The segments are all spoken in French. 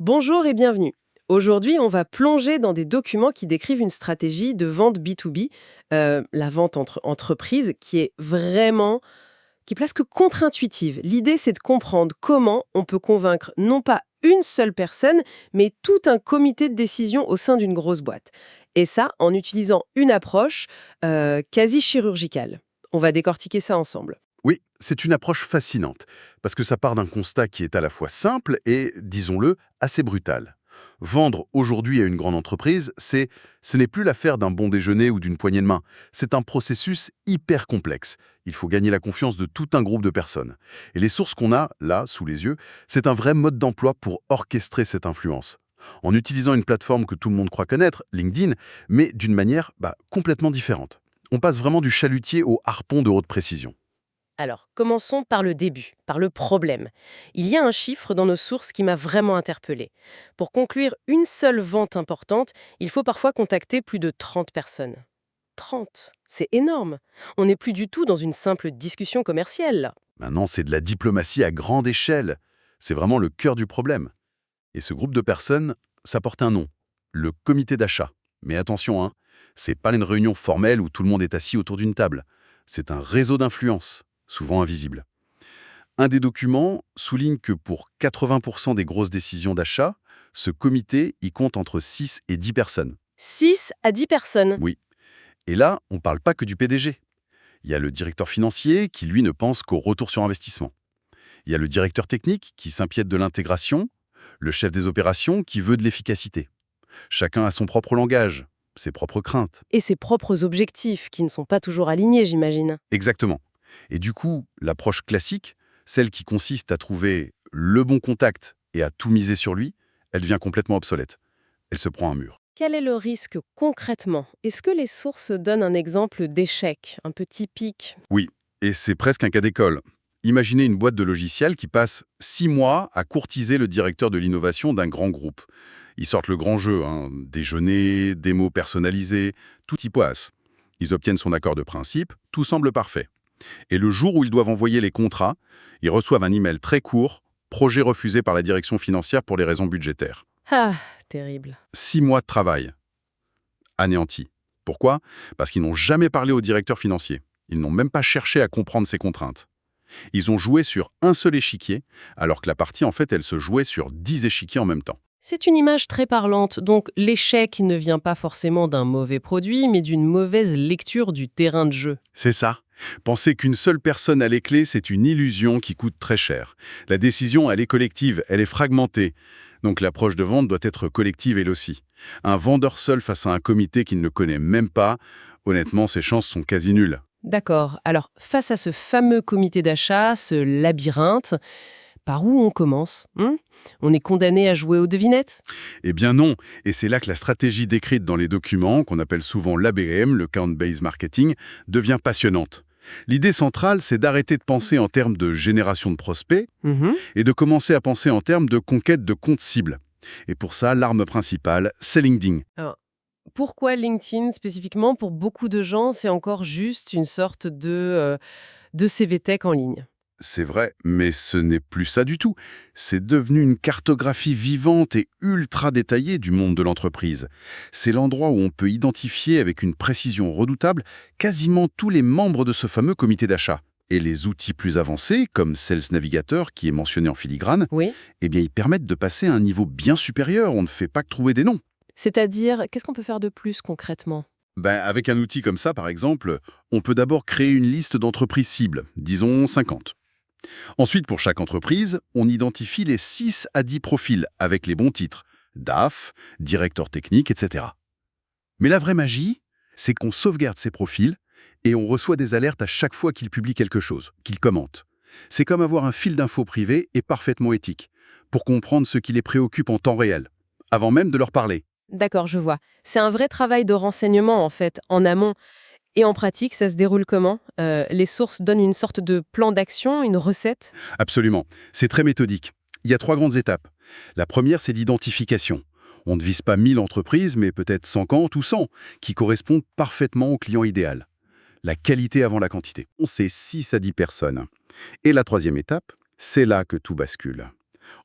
Bonjour et bienvenue. Aujourd'hui, on va plonger dans des documents qui décrivent une stratégie de vente B2B, la vente entre entreprises, qui est presque contre-intuitive. L'idée, c'est de comprendre comment on peut convaincre non pas une seule personne, mais tout un comité de décision au sein d'une grosse boîte. Et ça, en utilisant une approche quasi chirurgicale. On va décortiquer ça ensemble. Oui, c'est une approche fascinante, parce que ça part d'un constat qui est à la fois simple et, disons-le, assez brutal. Vendre aujourd'hui à une grande entreprise, ce n'est plus l'affaire d'un bon déjeuner ou d'une poignée de main. C'est un processus hyper complexe. Il faut gagner la confiance de tout un groupe de personnes. Et les sources qu'on a, là, sous les yeux, c'est un vrai mode d'emploi pour orchestrer cette influence. En utilisant une plateforme que tout le monde croit connaître, LinkedIn, mais d'une manière complètement différente. On passe vraiment du chalutier au harpon de haute précision. Alors, commençons par le début, par le problème. Il y a un chiffre dans nos sources qui m'a vraiment interpellée. Pour conclure une seule vente importante, il faut parfois contacter plus de 30 personnes. 30, c'est énorme. On n'est plus du tout dans une simple discussion commerciale, là. Maintenant, c'est de la diplomatie à grande échelle. C'est vraiment le cœur du problème. Et ce groupe de personnes, ça porte un nom, le comité d'achat. Mais attention, c'est pas une réunion formelle où tout le monde est assis autour d'une table. C'est un réseau d'influence, souvent invisible. Un des documents souligne que pour 80% des grosses décisions d'achat, ce comité y compte entre 6 et 10 personnes. 6 à 10 personnes. Oui. Et là, on ne parle pas que du PDG. Il y a le directeur financier qui, lui, ne pense qu'au retour sur investissement. Il y a le directeur technique qui s'inquiète de l'intégration, le chef des opérations qui veut de l'efficacité. Chacun a son propre langage, ses propres craintes. Et ses propres objectifs, qui ne sont pas toujours alignés, j'imagine. Exactement. Et du coup, l'approche classique, celle qui consiste à trouver le bon contact et à tout miser sur lui, elle devient complètement obsolète. Elle se prend un mur. Quel est le risque concrètement? Est-ce que les sources donnent un exemple d'échec, un peu typique? Oui, et c'est presque un cas d'école. Imaginez une boîte de logiciels qui passe 6 mois à courtiser le directeur de l'innovation d'un grand groupe. Ils sortent le grand jeu, déjeuner, démos personnalisées, tout y passe. Ils obtiennent son accord de principe, tout semble parfait. Et le jour où ils doivent envoyer les contrats, ils reçoivent un email très court, projet refusé par la direction financière pour les raisons budgétaires. Ah, terrible. 6 mois de travail, anéantis. Pourquoi? Parce qu'ils n'ont jamais parlé au directeur financier. Ils n'ont même pas cherché à comprendre ses contraintes. Ils ont joué sur un seul échiquier, alors que la partie, en fait, elle se jouait sur 10 échiquiers en même temps. C'est une image très parlante, donc l'échec ne vient pas forcément d'un mauvais produit, mais d'une mauvaise lecture du terrain de jeu. C'est ça. Penser qu'une seule personne a les clés, c'est une illusion qui coûte très cher. La décision, elle est collective, elle est fragmentée. Donc l'approche de vente doit être collective elle aussi. Un vendeur seul face à un comité qu'il ne connaît même pas, honnêtement, ses chances sont quasi nulles. D'accord, alors face à ce fameux comité d'achat, ce labyrinthe, par où on commence On est condamné à jouer aux devinettes? Eh bien non, et c'est là que la stratégie décrite dans les documents, qu'on appelle souvent l'ABM, le Count-Based Marketing, devient passionnante. L'idée centrale, c'est d'arrêter de penser en termes de génération de prospects Mhm. et de commencer à penser en termes de conquête de comptes cibles. Et pour ça, l'arme principale, c'est LinkedIn. Alors, pourquoi LinkedIn spécifiquement? Pour beaucoup de gens, c'est encore juste une sorte de CV Tech en ligne. C'est vrai, mais ce n'est plus ça du tout. C'est devenu une cartographie vivante et ultra détaillée du monde de l'entreprise. C'est l'endroit où on peut identifier avec une précision redoutable quasiment tous les membres de ce fameux comité d'achat. Et les outils plus avancés, comme Sales Navigator, qui est mentionné en filigrane, Oui. eh bien, ils permettent de passer à un niveau bien supérieur. On ne fait pas que trouver des noms. C'est-à-dire, qu'est-ce qu'on peut faire de plus concrètement? Avec un outil comme ça, par exemple, on peut d'abord créer une liste d'entreprises cibles, disons 50. Ensuite, pour chaque entreprise, on identifie les 6 à 10 profils avec les bons titres, DAF, directeur technique, etc. Mais la vraie magie, c'est qu'on sauvegarde ces profils et on reçoit des alertes à chaque fois qu'ils publient quelque chose, qu'ils commentent. C'est comme avoir un fil d'infos privé et parfaitement éthique, pour comprendre ce qui les préoccupe en temps réel, avant même de leur parler. D'accord, je vois. C'est un vrai travail de renseignement, en fait, en amont. Et en pratique, ça se déroule comment? Les sources donnent une sorte de plan d'action, une recette? Absolument. C'est très méthodique. Il y a 3 grandes étapes. La première, c'est l'identification. On ne vise pas 1000 entreprises, mais peut-être 50 ou 100, qui correspondent parfaitement au client idéal. La qualité avant la quantité. C'est 6 à 10 personnes. Et la troisième étape, c'est là que tout bascule.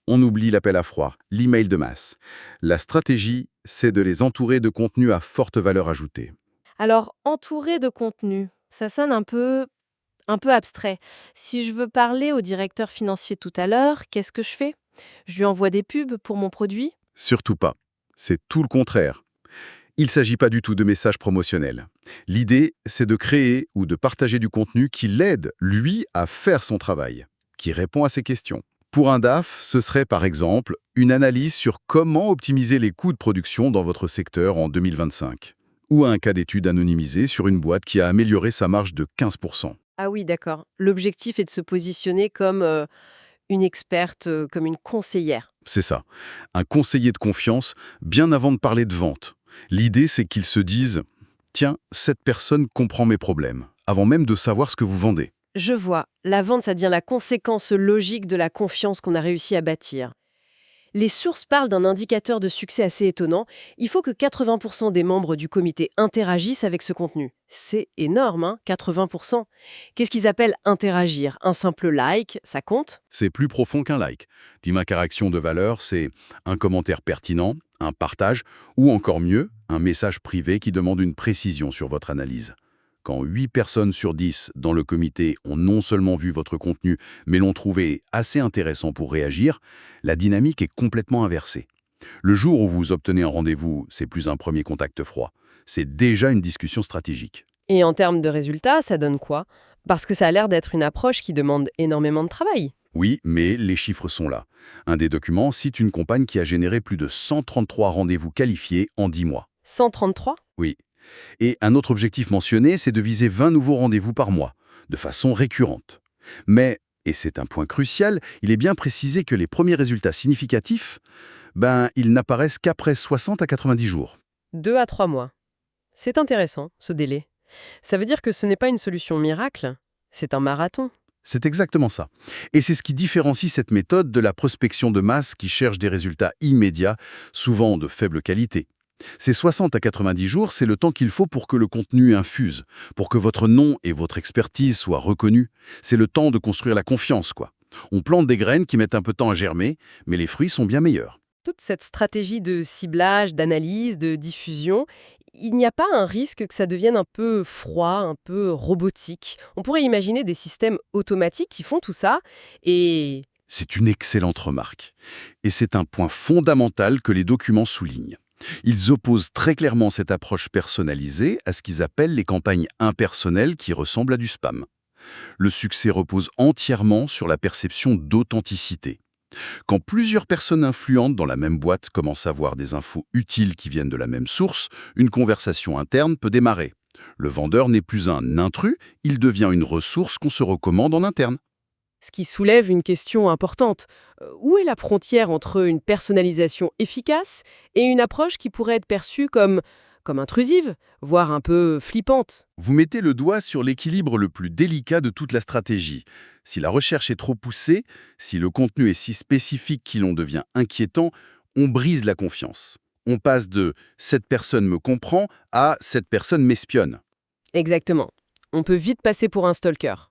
On oublie l'appel à froid, l'email de masse. La stratégie, c'est de les entourer de contenus à forte valeur ajoutée. Alors, entouré de contenu, ça sonne un peu abstrait. Si je veux parler au directeur financier tout à l'heure, qu'est-ce que je fais? Je lui envoie des pubs pour mon produit? Surtout pas. C'est tout le contraire. Il ne s'agit pas du tout de messages promotionnels. L'idée, c'est de créer ou de partager du contenu qui l'aide, lui, à faire son travail, qui répond à ses questions. Pour un DAF, ce serait par exemple une analyse sur comment optimiser les coûts de production dans votre secteur en 2025, ou un cas d'étude anonymisé sur une boîte qui a amélioré sa marge de 15%. Ah oui, d'accord. L'objectif est de se positionner comme une experte, comme une conseillère. C'est ça, un conseiller de confiance bien avant de parler de vente. L'idée, c'est qu'ils se disent « Tiens, cette personne comprend mes problèmes », avant même de savoir ce que vous vendez. Je vois, la vente, ça devient la conséquence logique de la confiance qu'on a réussi à bâtir. Les sources parlent d'un indicateur de succès assez étonnant. Il faut que 80% des membres du comité interagissent avec ce contenu. C'est énorme, hein, 80%. Qu'est-ce qu'ils appellent interagir? Un simple like, ça compte? C'est plus profond qu'un like. L'interaction de valeur, c'est un commentaire pertinent, un partage, ou encore mieux, un message privé qui demande une précision sur votre analyse. Quand 8 personnes sur 10 dans le comité ont non seulement vu votre contenu, mais l'ont trouvé assez intéressant pour réagir, la dynamique est complètement inversée. Le jour où vous obtenez un rendez-vous, c'est plus un premier contact froid. C'est déjà une discussion stratégique. Et en termes de résultats, ça donne quoi? Parce que ça a l'air d'être une approche qui demande énormément de travail. Oui, mais les chiffres sont là. Un des documents cite une campagne qui a généré plus de 133 rendez-vous qualifiés en 10 mois. 133? Oui. Et un autre objectif mentionné, c'est de viser 20 nouveaux rendez-vous par mois, de façon récurrente. Mais, et c'est un point crucial, il est bien précisé que les premiers résultats significatifs, ils n'apparaissent qu'après 60 à 90 jours. 2 à 3 mois. C'est intéressant, ce délai. Ça veut dire que ce n'est pas une solution miracle, c'est un marathon. C'est exactement ça. Et c'est ce qui différencie cette méthode de la prospection de masse qui cherche des résultats immédiats, souvent de faible qualité. Ces 60 à 90 jours, c'est le temps qu'il faut pour que le contenu infuse, pour que votre nom et votre expertise soient reconnus. C'est le temps de construire la confiance, quoi. On plante des graines qui mettent un peu de temps à germer, mais les fruits sont bien meilleurs. Toute cette stratégie de ciblage, d'analyse, de diffusion, il n'y a pas un risque que ça devienne un peu froid, un peu robotique? On pourrait imaginer des systèmes automatiques qui font tout ça et... C'est une excellente remarque. Et c'est un point fondamental que les documents soulignent. Ils opposent très clairement cette approche personnalisée à ce qu'ils appellent les campagnes impersonnelles qui ressemblent à du spam. Le succès repose entièrement sur la perception d'authenticité. Quand plusieurs personnes influentes dans la même boîte commencent à voir des infos utiles qui viennent de la même source, une conversation interne peut démarrer. Le vendeur n'est plus un intrus, il devient une ressource qu'on se recommande en interne. Ce qui soulève une question importante. Où est la frontière entre une personnalisation efficace et une approche qui pourrait être perçue comme intrusive, voire un peu flippante? Vous mettez le doigt sur l'équilibre le plus délicat de toute la stratégie. Si la recherche est trop poussée, si le contenu est si spécifique qu'il en devient inquiétant, on brise la confiance. On passe de « cette personne me comprend » à « cette personne m'espionne ». Exactement. On peut vite passer pour un stalker.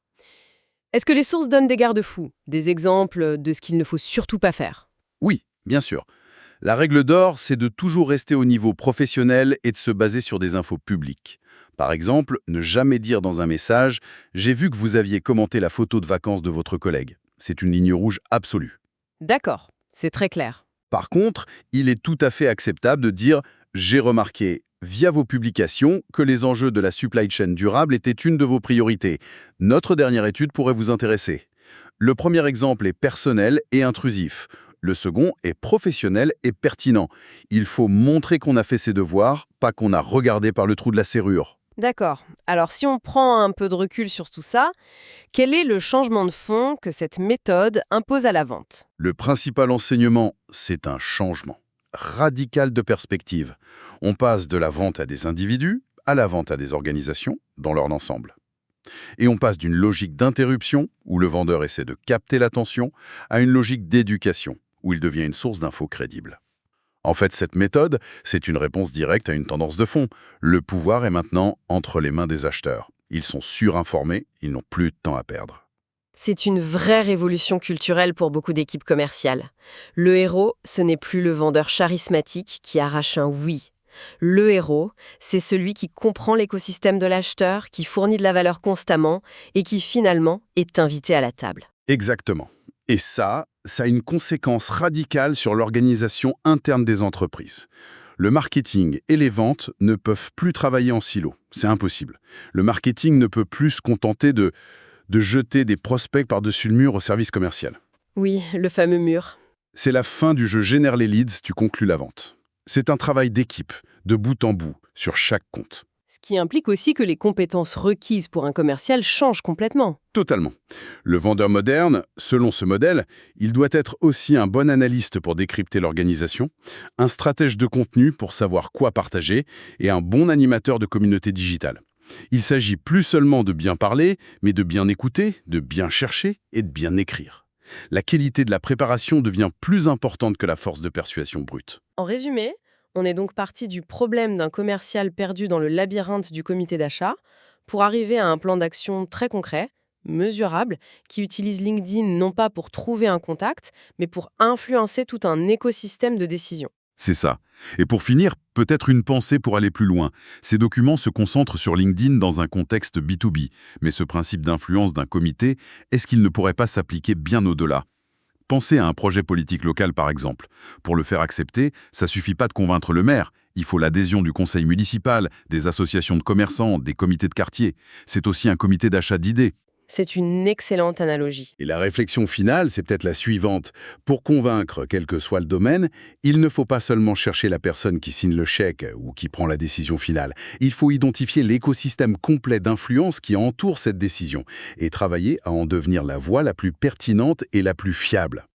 Est-ce que les sources donnent des garde-fous, des exemples de ce qu'il ne faut surtout pas faire? Oui, bien sûr. La règle d'or, c'est de toujours rester au niveau professionnel et de se baser sur des infos publiques. Par exemple, ne jamais dire dans un message « J'ai vu que vous aviez commenté la photo de vacances de votre collègue ». C'est une ligne rouge absolue. D'accord, c'est très clair. Par contre, il est tout à fait acceptable de dire « J'ai remarqué via vos publications que les enjeux de la supply chain durable étaient une de vos priorités. Notre dernière étude pourrait vous intéresser. » Le premier exemple est personnel et intrusif. Le second est professionnel et pertinent. Il faut montrer qu'on a fait ses devoirs, pas qu'on a regardé par le trou de la serrure. D'accord. Alors si on prend un peu de recul sur tout ça, quel est le changement de fond que cette méthode impose à la vente? Le principal enseignement, c'est un changement radical de perspective. On passe de la vente à des individus à la vente à des organisations dans leur ensemble. Et on passe d'une logique d'interruption, où le vendeur essaie de capter l'attention, à une logique d'éducation, où il devient une source d'infos crédible. En fait, cette méthode, c'est une réponse directe à une tendance de fond. Le pouvoir est maintenant entre les mains des acheteurs. Ils sont surinformés, ils n'ont plus de temps à perdre. C'est une vraie révolution culturelle pour beaucoup d'équipes commerciales. Le héros, ce n'est plus le vendeur charismatique qui arrache un oui. Le héros, c'est celui qui comprend l'écosystème de l'acheteur, qui fournit de la valeur constamment et qui finalement est invité à la table. Exactement. Et ça a une conséquence radicale sur l'organisation interne des entreprises. Le marketing et les ventes ne peuvent plus travailler en silo. C'est impossible. Le marketing ne peut plus se contenter de jeter des prospects par-dessus le mur au service commercial. Oui, le fameux mur. C'est la fin du jeu génère les leads, tu conclus la vente. C'est un travail d'équipe, de bout en bout, sur chaque compte. Ce qui implique aussi que les compétences requises pour un commercial changent complètement. Totalement. Le vendeur moderne, selon ce modèle, il doit être aussi un bon analyste pour décrypter l'organisation, un stratège de contenu pour savoir quoi partager et un bon animateur de communauté digitale. Il s'agit plus seulement de bien parler, mais de bien écouter, de bien chercher et de bien écrire. La qualité de la préparation devient plus importante que la force de persuasion brute. En résumé, on est donc parti du problème d'un commercial perdu dans le labyrinthe du comité d'achat pour arriver à un plan d'action très concret, mesurable, qui utilise LinkedIn non pas pour trouver un contact, mais pour influencer tout un écosystème de décision. C'est ça. Et pour finir, peut-être une pensée pour aller plus loin. Ces documents se concentrent sur LinkedIn dans un contexte B2B, mais ce principe d'influence d'un comité, est-ce qu'il ne pourrait pas s'appliquer bien au-delà ? Pensez à un projet politique local par exemple. Pour le faire accepter, ça suffit pas de convaincre le maire. Il faut l'adhésion du conseil municipal, des associations de commerçants, des comités de quartier. C'est aussi un comité d'achat d'idées. C'est une excellente analogie. Et la réflexion finale, c'est peut-être la suivante. Pour convaincre, quel que soit le domaine, il ne faut pas seulement chercher la personne qui signe le chèque ou qui prend la décision finale. Il faut identifier l'écosystème complet d'influence qui entoure cette décision et travailler à en devenir la voie la plus pertinente et la plus fiable.